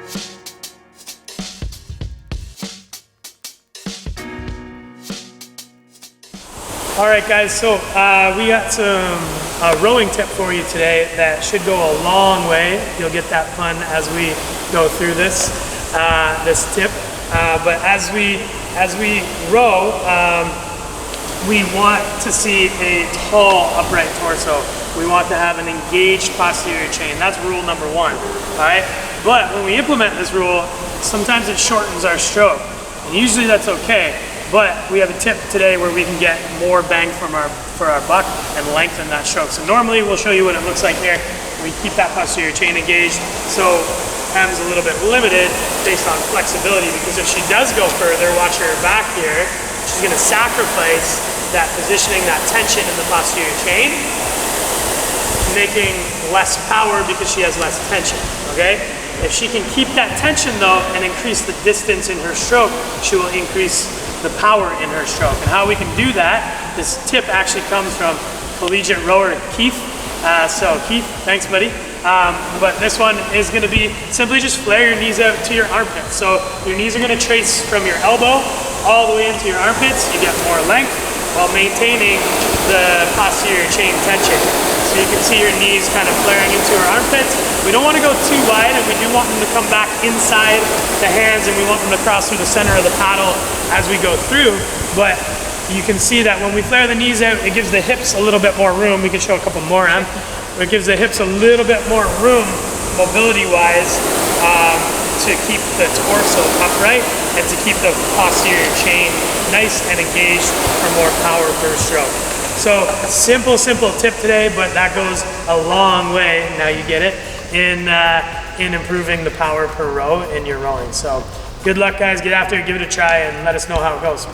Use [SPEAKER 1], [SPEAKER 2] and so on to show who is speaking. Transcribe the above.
[SPEAKER 1] All right, guys, so we got some rowing tip for you today that should go a long way. You'll get that fun as we go through this tip. But as we row, we want to see a tall upright torso. We want to have an engaged posterior chain. That's rule number one, all right? But when we implement this rule, sometimes it shortens our stroke. And usually that's okay. But we have a tip today where we can get more bang for our buck and lengthen that stroke. So normally we'll show you what it looks like here. We keep that posterior chain engaged. So Pam's a little bit limited based on flexibility, because if she does go further, watch her back here, she's gonna sacrifice that positioning, that tension in the posterior chain, making less power because she has less tension, okay? If she can keep that tension though and increase the distance in her stroke, she will increase the power in her stroke. And how we can do that, this tip actually comes from collegiate rower Keith. So Keith, thanks buddy. But this one is gonna be simply just flare your knees out to your armpits. So your knees are gonna trace from your elbow all the way into your armpits. You get more length while maintaining the posterior chain tension. So you can see your knees kind of flaring into our armpits. We don't want to go too wide, and we do want them to come back inside the hands, and we want them to cross through the center of the paddle as we go through. But you can see that when we flare the knees out, it gives the hips a little bit more room. We can show a couple more, Em. It gives the hips a little bit more room, mobility-wise, to keep the torso upright and to keep the posterior chain nice and engaged for more power per stroke. So simple tip today, but that goes a long way, now you get it, in improving the power per row in your rowing. So good luck guys, get after it, give it a try, and let us know how it goes.